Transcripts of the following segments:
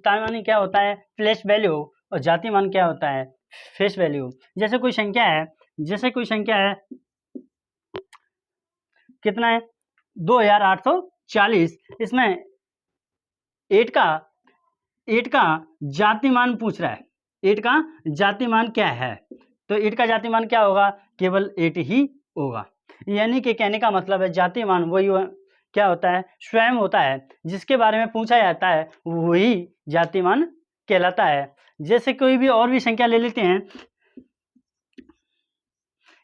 स्थानीय मान क्या होता है प्लेस वैल्यू और जातीय मान क्या होता है फेस वैल्यू। जैसे कोई संख्या है कितना है 2840, इसमें 8 का जातीय मान पूछ रहा है, 8 का जातीय मान क्या है, तो 8 का जातीय मान क्या होगा, केवल 8 ही होगा। यानी कि कहने का मतलब है जातीय मान वही क्या होता है स्वयं होता है, जिसके बारे में पूछा जाता है वही जातीय मान कहलाता है। जैसे कोई भी और भी संख्या ले लेते हैं,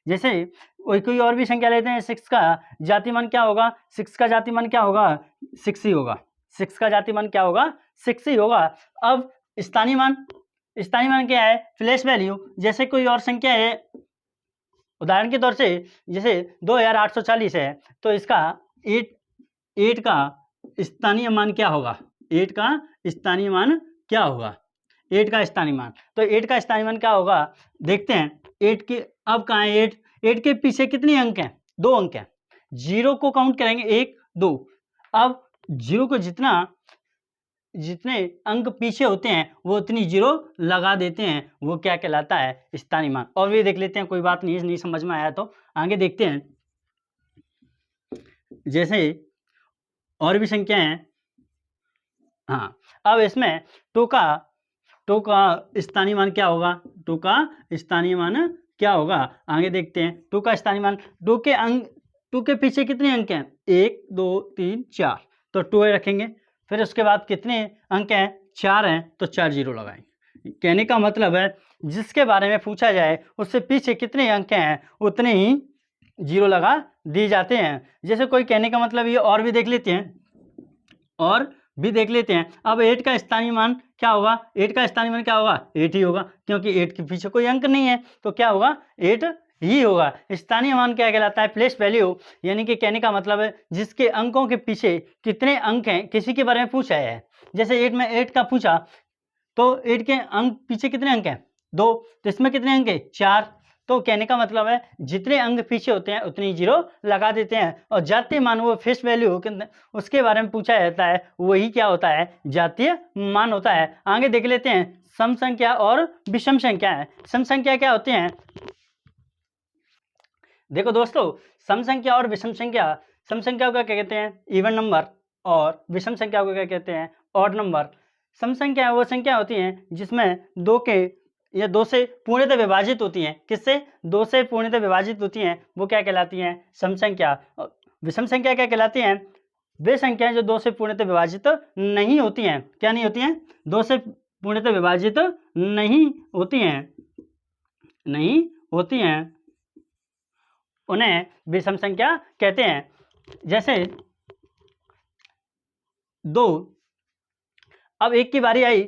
जैसे कोई और भी संख्या लेते हैं, 6 का जातीय मान क्या होगा, 6 का जातीय मान क्या होगा 6 ही होगा, 6 का जातीय मान क्या होगा 6 ही होगा। अब स्थानीय मान क्या है प्लेस वैल्यू। जैसे कोई और संख्या है, उदाहरण के तौर से जैसे 2840 है, तो इसका 8 का स्थानीय मान क्या होगा, 8 का स्थानीय मान क्या होगा, 8 का स्थानीय मान, तो 8 का स्थानीय मान क्या होगा देखते हैं। 8 के अब कहाँ है 8 के पीछे कितने अंक हैं, 2 अंक हैं, 0 को काउंट करेंगे 1 2, अब 0 को जितने अंक पीछे होते हैं वो उतनी 0 लगा देते हैं, वो क्या कहलाता है स्थानीय मान। और भी देख लेते हैं, कोई बात नहीं समझ में आया तो आगे देखते हैं। जैसे और भी संख्या हैं, हाँ अब इसमें 2 का स्थानीय मान क्या होगा, 2 का स्थानीय मान क्या होगा आगे देखते हैं। 2 का स्थानीय मान 2 के पीछे कितने अंक हैं 1 2 3 4, तो 2 रखेंगे, फिर उसके बाद कितने अंक हैं 4 हैं, तो 4 0 लगाएंगे। कहने का मतलब है जिसके बारे में पूछा जाए उससे पीछे कितने अंक हैं उतने ही 0 लगा दिए जाते हैं। जैसे कोई कहने का मतलब ये और भी देख लेते हैं, अब 8 का स्थानीय मान क्या होगा, 8 का स्थानीय मान क्या होगा 8 ही होगा, क्योंकि 8 के पीछे कोई अंक नहीं है तो क्या होगा 8 ही होगा। स्थानीय मान क्या कहलाता है प्लेस वैल्यू, यानी कि कहने का मतलब है जिसके अंकों के पीछे कितने अंक हैं किसी के बारे में पूछा है। जैसे 8 में 8 का पूछा तो 8 के अंक पीछे कितने अंक हैं 2, तो इसमें कितने अंक हैं 4, तो कहने का मतलब है जितने अंक पीछे होते हैं उतनी 0 लगा देते हैं। और जातीय मान वो फेस वैल्यू उसके बारे में पूछा जाता है वही क्या होता है जातीय मान होता है। आगे देख लेते हैं सम संख्या और विषम संख्या है। सम संख्या क्या होते हैं, देखो दोस्तों सम संख्या और विषम संख्या, सम संख्या को क्या कहते हैं इवन नंबर और विषम संख्या को क्या कहते हैं ऑड नंबर। सम संख्या वो संख्या होती हैं जिसमें 2 से पूर्णतः विभाजित होती हैं, किससे 2 से पूर्णतः विभाजित होती हैं, वो क्या कहलाती हैं सम संख्या। विषम संख्या क्या कहलाती हैं, वे संख्याएं जो 2 से पूर्णतः विभाजित नहीं होती हैं, क्या नहीं होती हैं 2 से पूर्णतः विभाजित नहीं होती हैं, उन्हें विषम संख्या कहते हैं। जैसे 2, अब 1 की बारी आई,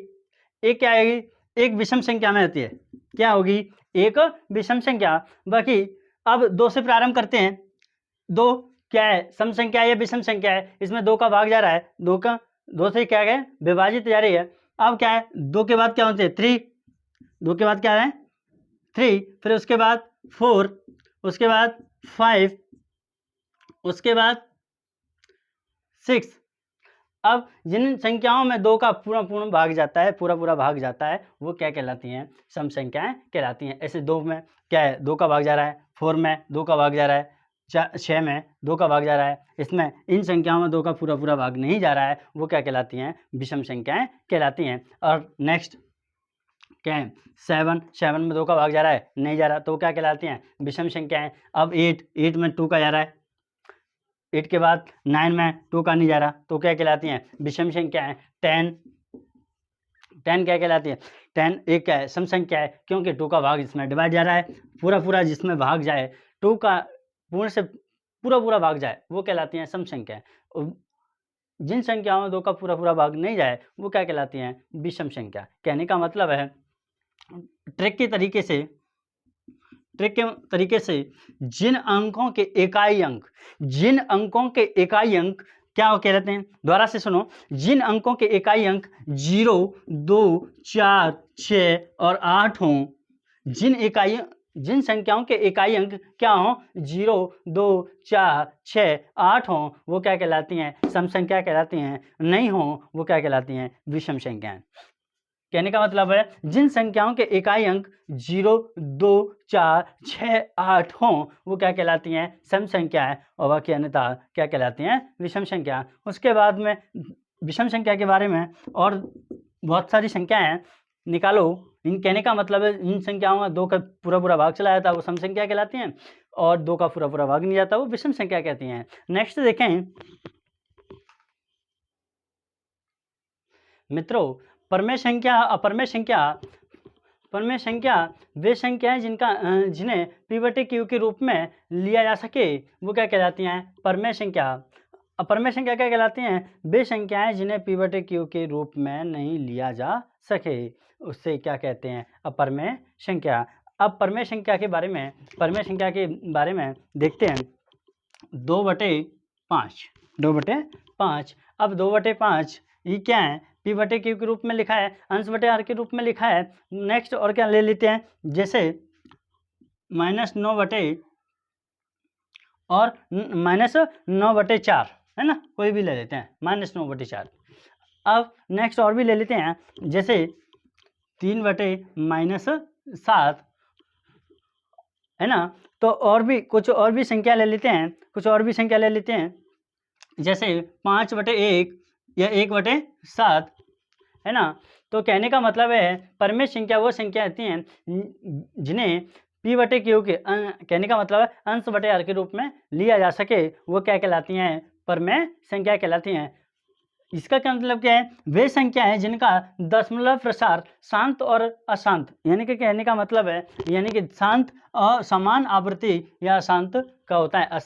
एक क्या आएगी एक विषम संख्या में होती है, क्या होगी एक विषम संख्या। बाकी अब 2 से प्रारंभ करते हैं, 2 क्या है सम संख्या है या विषम संख्या है, इसमें 2 का भाग जा रहा है, 2 से क्या है विभाजित जा रही है। अब क्या है 2 के बाद क्या होते हैं 3, 2 के बाद क्या है 3, फिर उसके बाद 4, उसके बाद 5, उसके बाद 6। अब जिन संख्याओं में 2 का पूरा भाग जाता है, पूरा भाग जाता है, वो क्या कहलाती हैं सम संख्याएं कहलाती हैं। ऐसे 2 में क्या है 2 का भाग जा रहा है, 4 में 2 का भाग जा रहा है, 6 में 2 का भाग जा रहा है, इसमें इन संख्याओं में 2 का पूरा भाग नहीं जा रहा है, वो क्या कहलाती हैं विषम संख्याएं कहलाती हैं। और नेक्स्ट क्या है 7 में 2 का भाग जा रहा है नहीं जा रहा, तो क्या कहलाती हैं विषम संख्याएं। अब 8 में 2 का जा रहा है, 8 के बाद 9 में 2 का नहीं जा रहा, तो क्या कहलाती हैं विषम संख्याएं। 10 क्या कहलाती है 10 एक क्या है सम संख्या है, क्योंकि 2 का भाग इसमें डिवाइड जा रहा है, पूरा जिसमें भाग जाए 2 का पूर्ण से पूरा भाग जाए वो कहलाती हैं सम संख्या। जिन संख्याओं में 2 का पूरा भाग नहीं जाए वो क्या कहलाती हैं विषम संख्या। कहने का मतलब है ट्रिक के तरीके से जिन अंकों के इकाई अंक क्या कहलाते हैं, दोबारा से सुनो, जिन अंकों के इकाई अंक 0 2 4 6 और 8 हों, जिन संख्याओं के इकाई अंक क्या हों, 0, 2, 4, 6, 8 हों, वो क्या कहलाती हैं, सम संख्या कहलाती हैं। नहीं हों, वो क्या कहलाती हैं, विषम संख्याएं। कहने का मतलब है जिन संख्याओं के इकाई अंक 0, 2, 4, 6, 8 हों, वो क्या कहलाती हैं, सम संख्याएं, और बाकी अन्यथा क्या कहलाती हैं, विषम संख्या। उसके बाद में विषम संख्या के बारे में और बहुत सारी संख्याएं निकालो। इन कहने का मतलब है इन संख्याओं में 2 का पूरा भाग चला जाता है वो सम संख्या कहलाती हैं, और 2 का पूरा भाग नहीं जाता वो विषम संख्या कहती हैं। नेक्स्ट देखें मित्रों, परमेय संख्या, अपरमेय संख्या। परमेय संख्या वे संख्याएं जिन्हें P/Q के रूप में लिया जा सके, वो क्या कहलाती हैं, परमेय संख्या। अपरमेय संख्या क्या कहलाती हैं, वे संख्याएं जिन्हें P/Q के रूप में नहीं लिया जा सके, उससे क्या कहते हैं, अपरमेय संख्या। अब परमेय संख्या के बारे में देखते हैं। 2/5 अब 2/5 ये क्या है, P/Q के रूप में लिखा है, अंश बटे आर के रूप में लिखा है। नेक्स्ट और क्या ले लेते हैं, जैसे -9 और -9/4 है ना, कोई भी ले लेते हैं, -9/4। अब नेक्स्ट और भी ले लेते हैं, जैसे 3/-7 है ना। तो और भी कुछ और भी संख्या ले लेते हैं, जैसे 5/1 या 1/7 है ना। तो कहने का मतलब है परमेय संख्या वो संख्या आती हैं जिन्हें P/Q के कहने का मतलब है अंश बटे आर के रूप में लिया जा सके, वो क्या कहलाती हैं, परमेय संख्या कहलाती हैं। इसका क्या मतलब क्या है, वे संख्या है जिनका दशमलव प्रसार शांत और अशांत, यानी कि कहने का मतलब है यानी कि शांत समान आवृत्ति या अशांत का होता है,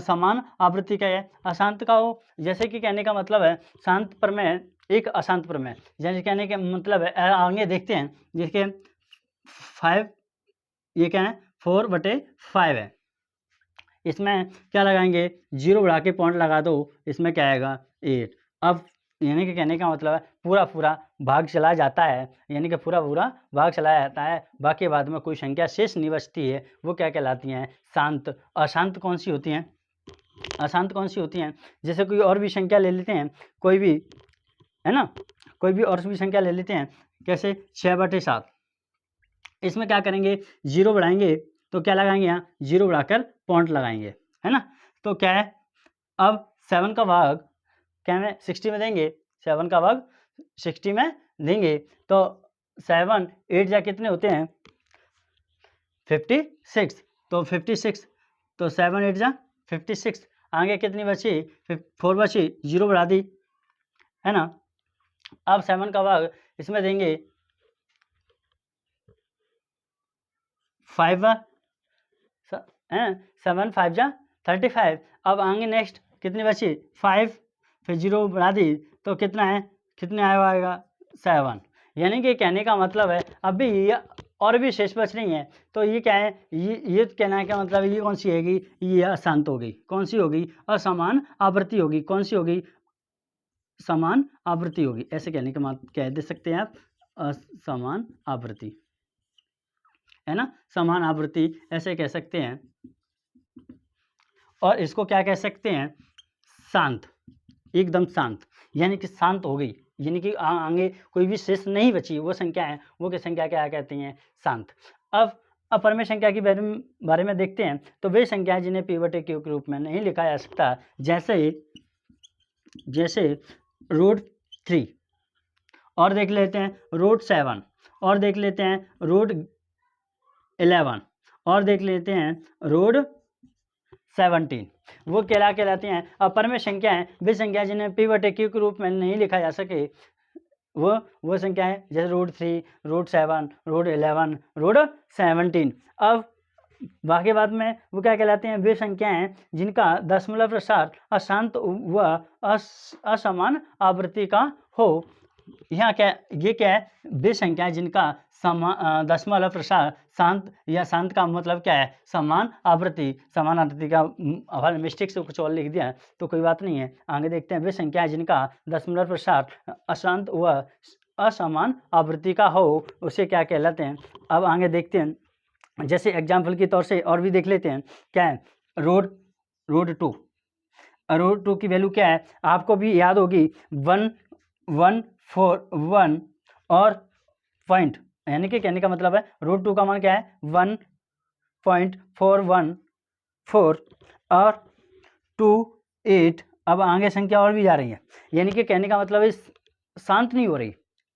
समान आवृत्ति का है, अशांत का हो। जैसे कि कहने का मतलब है शांत प्रमेय एक अशांत प्रमेय, जैसे कहने का मतलब है आगे देखते हैं, जिसके 5 ये क्या है 4/5 है। इसमें क्या लगाएंगे, 0 बढ़ा के पॉइंट लगा दो, इसमें क्या आएगा 8। अब यानी कि कहने का मतलब है पूरा भाग चला जाता है, यानी कि पूरा भाग चला जाता है, बाकी बाद में कोई संख्या शेष नहीं बचती है, वो क्या कहलाती हैं, शांत। अशांत कौन सी होती हैं, जैसे कोई और भी संख्या ले लेते हैं, कोई भी है ना, कोई भी और भी संख्या ले लेते हैं, कैसे 6/7। इसमें क्या करेंगे, 0 बढ़ाएंगे तो क्या लगाएंगे, यहाँ 0 बढ़ाकर पॉइंट लगाएंगे, है ना। तो क्या है, अब 7 का भाग क्या में 60 में देंगे, 7 का भाग 60 में देंगे, तो 7 8 जा कितने होते हैं 56, तो 56, तो 7 8 जा 56, आगे कितनी बची 4 बची, 0 बढ़ा दी, है ना। अब 7 का भाग इसमें देंगे 5 बार, 7 5 जा 35। अब आगे नेक्स्ट कितनी बची 5, फिर 0 बढ़ा दी, तो कितना है, कितने आएगा 7। यानी कि कहने का मतलब है अभी ये और भी शेष बच रही हैं, तो ये क्या है, ये कहना का मतलब ये कौन सी हैगी, ये अशांत होगी, कौन सी होगी, असमान आवृत्ति होगी, कौन सी होगी, समान आवृत्ति होगी। ऐसे कहने का मतलब कह दे सकते हैं आप, असमान आवृत्ति, है ना, समान आवृत्ति ऐसे कह सकते हैं। और इसको क्या कह सकते हैं, शांत, एकदम शांत, यानी कि शांत हो गई, यानी कि आगे कोई भी शेष नहीं बची, वो संख्या है, वो की संख्या क्या कहती हैं, शांत। अब अपरमेय संख्या के बारे में देखते हैं, तो वे संख्याएं जिन्हें P/Q के रूप में नहीं लिखा जा सकता, जैसे रूट 3, और देख लेते हैं रूट 7, और देख लेते हैं रूट 11, और देख लेते हैं रूट 17, वो क्या कहलाती हैं, अपरमेय संख्याएं वे संख्या जिन्हें P/Q के रूप में नहीं लिखा जा सके, वो संख्याएं जैसे रूट 3, रूट 7, रूट 11, रूट 17। अब बाकी बाद में वो क्या कहलाते हैं, वे संख्याएं जिनका दशमलव प्रसार अशांत व असमान आवृत्ति का हो। यहाँ क्या, ये क्या है, वे संख्याएं जिनका दशमलव प्रसार शांत या शांत का मतलब क्या है, समान आवृत्ति, समान आवृत्ति का हमारे मिस्टेक से कुछ और लिख दिया तो कोई बात नहीं है, आगे देखते हैं। वे संख्याएं जिनका दशमलव प्रसार अशांत व असमान आवृत्ति का हो, उसे क्या कहलाते हैं। अब आगे देखते हैं जैसे एग्जाम्पल के तौर से और भी देख लेते हैं, क्या है रोड टू की वैल्यू क्या है, आपको भी याद होगी 1141 और पॉइंट, यानी कि कहने का मतलब है रोड टू का मान क्या है 1.414 और 28। अब आगे संख्या और भी जा रही है, यानी कि कहने का मतलब है शांत नहीं हो रही।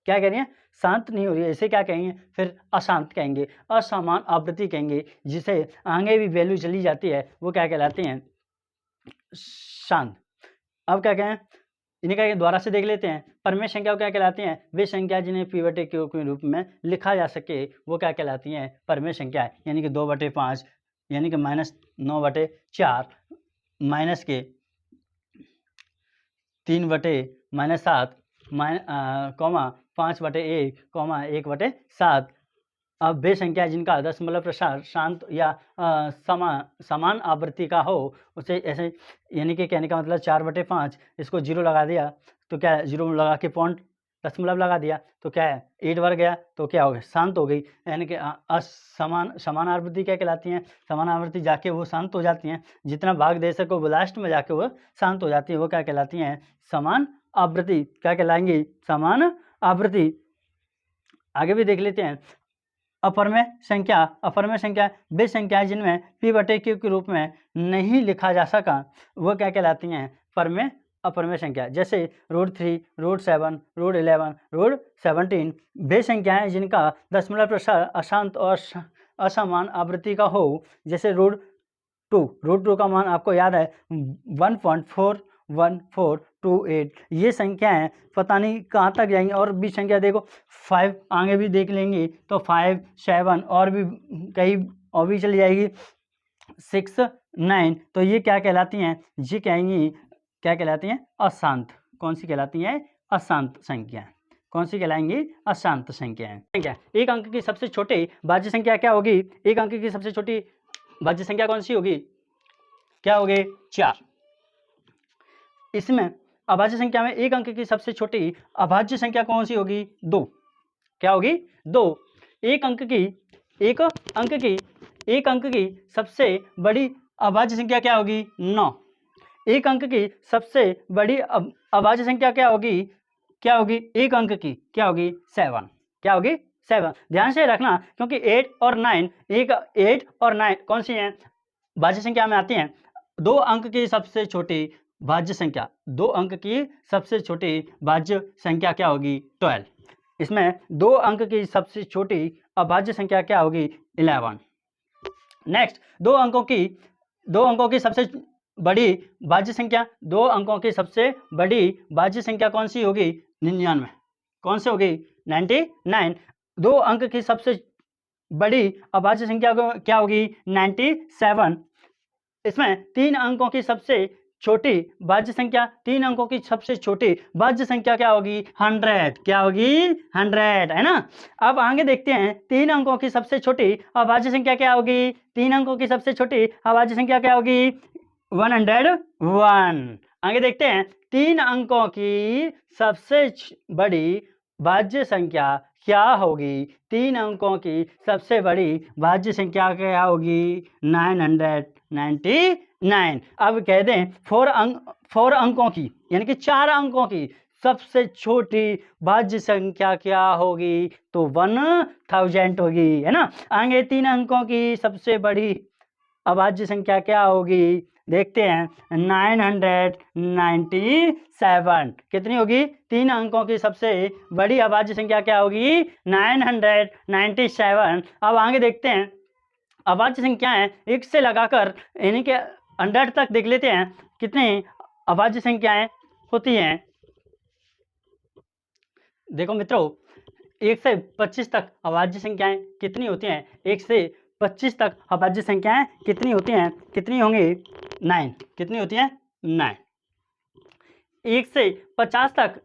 क्या कह रही है, शांत नहीं हो रही है। इसे क्या कहेंगे, फिर अशांत कहेंगे, असमान आवृत्ति कहेंगे। जिसे आगे भी वैल्यू चली जाती है वो क्या कहलाते हैं, शांत। अब क्या कहें, इन्हें क्या द्वारा से देख लेते हैं। परमेय संख्या क्या कहलाती हैं, वे संख्या जिन्हें p/q के रूप में लिखा जा सके वो क्या कहलाती हैं, परमेय संख्या, यानी कि 2/5 यानी कि -9/4 माइनस के 3/-7 कॉमा 5/1 कॉमा 1/7। अब वे संख्या जिनका दशमलव प्रसार शांत या समान आवृत्ति का हो उसे ऐसे, यानी कि कहने का मतलब 4/5, इसको 0 लगा दिया तो क्या है, 0 लगा के पॉइंट दशमलव लगा दिया तो क्या है 8 बढ़ गया तो क्या हो गया, शांत हो गई। यानी कि समान आवृत्ति क्या कहलाती हैं, समान आवृत्ति जाके वो शांत हो जाती हैं। जितना भाग दे सको वो लास्ट में जाके वो शांत हो जाती है, वो क्या कहलाती हैं, समान आवृत्ति। क्या कहलाएंगी, समान आवृत्ति। आगे भी देख लेते हैं। अपरमेय संख्या वे संख्याएं जिनमें p/q के रूप में नहीं लिखा जा सका वो क्या कहलाती हैं, परमेय अपरमेय संख्या। जैसे रोड 3, रोड 7, रोड 11, रोड 17। वे संख्याएं जिनका दशमलव प्रसार अशांत और असमान आवृत्ति का हो, जैसे रोड 2 का मान आपको याद है 1.41428। ये संख्याएं पता नहीं कहाँ तक जाएंगी। और भी संख्या देखो 5 आगे भी देख लेंगे तो 5, 7 और भी कई और भी चली जाएगी 6, 9। तो ये क्या कहलाती हैं, ये कहेंगी क्या कहलाती हैं, अशांत। कौन सी कहलाती हैं, अशांत संख्या। कौन सी कहलाएंगी, अशांत संख्याएं। एक अंक की सबसे छोटी भाज्य संख्या क्या होगी, एक अंक की सबसे छोटी भाज्य संख्या कौन सी होगी, क्या होगी, 4। इसमें अभाज्य संख्या में एक अंक की सबसे छोटी अभाज्य संख्या कौन सी होगी, 2। क्या होगी, 2। एक अंक की सबसे बड़ी अभाज्य संख्या क्या होगी, 9। एक अंक की सबसे बड़ी अभाज्य संख्या क्या होगी, एक अंक की क्या होगी, 7। क्या होगी, 7। ध्यान से रखना क्योंकि 8 और 9 कौन सी हैं, भाज्य संख्या में आती हैं। 2 अंक की सबसे छोटी भाज्य संख्या, 2 अंक की सबसे छोटी भाज्य संख्या क्या होगी, 12। इसमें 2 अंक की सबसे छोटी अभाज्य संख्या क्या होगी, 11। नेक्स्ट 2 अंकों की सबसे बड़ी भाज्य संख्या, 2 अंकों की सबसे बड़ी भाज्य संख्या कौन सी होगी, 99। कौन सी होगी, 99। 2 अंक की सबसे बड़ी अभाज्य संख्या क्या होगी, 97। इसमें 3 अंकों की सबसे छोटी भाज्य संख्या, 3 अंकों की सबसे छोटी भाज्य संख्या क्या होगी, 100। क्या होगी, 100, है ना। अब आगे देखते हैं 3 अंकों की सबसे छोटी अभाज्य संख्या क्या होगी, 3 अंकों की सबसे छोटी अभाज्य संख्या क्या होगी, 101। आगे देखते हैं 3 अंकों की सबसे बड़ी भाज्य संख्या क्या होगी, 3 अंकों की सबसे बड़ी भाज्य संख्या क्या होगी, 999। अब कह दें 4 अंकों की यानी कि 4 अंकों की सबसे छोटी भाज्य संख्या क्या होगी, तो 1000 होगी, है ना। आगे 3 अंकों की सबसे बड़ी अभाज्य संख्या क्या होगी, देखते हैं 997। कितनी होगी, 3 अंकों की सबसे बड़ी अभाज्य संख्या क्या होगी, 997। अब आगे देखते हैं अभाज्य संख्याएं 1 से लगाकर यानी कि 100 तक देख लेते हैं कितनी अभाज्य संख्याएं होती हैं। देखो मित्रों 1 से 25 तक अभाज्य संख्याएं कितनी होती हैं, 1 से 25 तक अभाज्य संख्याएं कितनी होती हैं, कितनी होंगी, 9। कितनी होती हैं, 9। 1 से 50 तक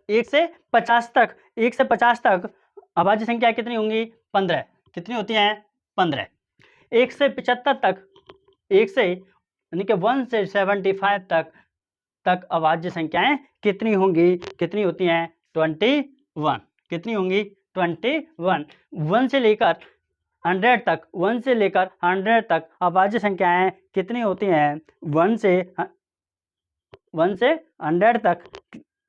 अभाज्य संख्या कितनी होंगी, 15। कितनी होती हैं, 15। 1 से 75 तक, 1 से यानी कि 1 से 75 तक अभाज्य संख्याएं कितनी होंगी, कितनी होती हैं, 21। कितनी होंगी, 21। 1 से लेकर 100 तक, 1 से लेकर 100 तक अभाज्य संख्याएं कितनी होती हैं? 1 से 100 तक,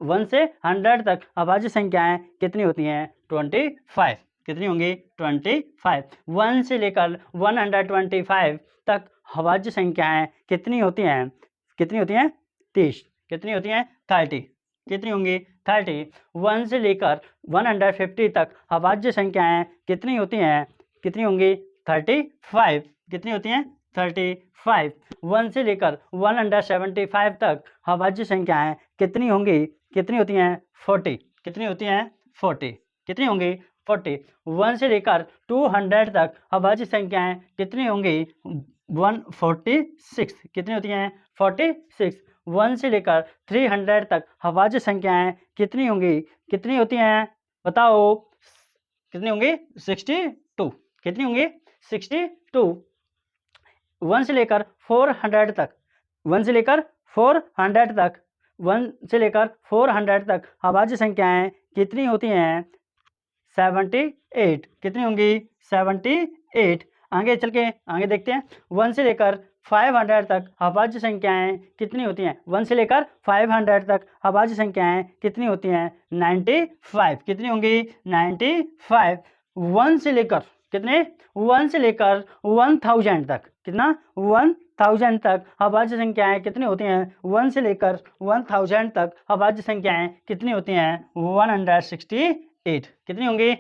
1 से 100 तक अभाज्य संख्याएं कितनी होती हैं? 25। कितनी होंगी? 25। 1 से लेकर 125 तक अभाज्य संख्याएं कितनी होती हैं? कितनी होती हैं? 30। कितनी होती हैं? 30। कितनी होंगी? 30। 1 से लेकर 150 तक अभाज्य संख्याएं कितनी होती हैं? कितनी होंगी? 35। कितनी होती हैं? 35। 1 से लेकर 175 तक अभाज्य संख्याएं कितनी होंगी? कितनी होती हैं? 40। कितनी होती हैं? 40। कितनी होंगी? 40। 1 से लेकर 200 तक अभाज्य संख्याएं कितनी होंगी? 146। कितनी होती हैं? 46। 1 से लेकर 300 तक अभाज्य संख्याएं कितनी होंगी? कितनी होती हैं? बताओ। कितनी होंगी? 62। कितनी होंगी? 62। 1 से लेकर 400 तक, 1 से लेकर 400 तक, 1 से लेकर 400 तक अभाज्य संख्याएं कितनी होती हैं? 78। कितनी होंगी? 78। आगे चल के आगे देखते हैं। 1 से लेकर 500 तक अभाज्य संख्याएं कितनी होती हैं? 1 से लेकर 500 तक अभाज्य संख्याएं कितनी होती हैं? 95। कितनी होंगी? 95। 1 से लेकर कितने? 1 से लेकर 1000 तक, कितना? 1000 तक अभाज्य संख्याएं कितनी होती हैं? 1 से लेकर 1000 तक अभाज्य संख्याएं कितनी होती हैं? 168। कितनी होंगी?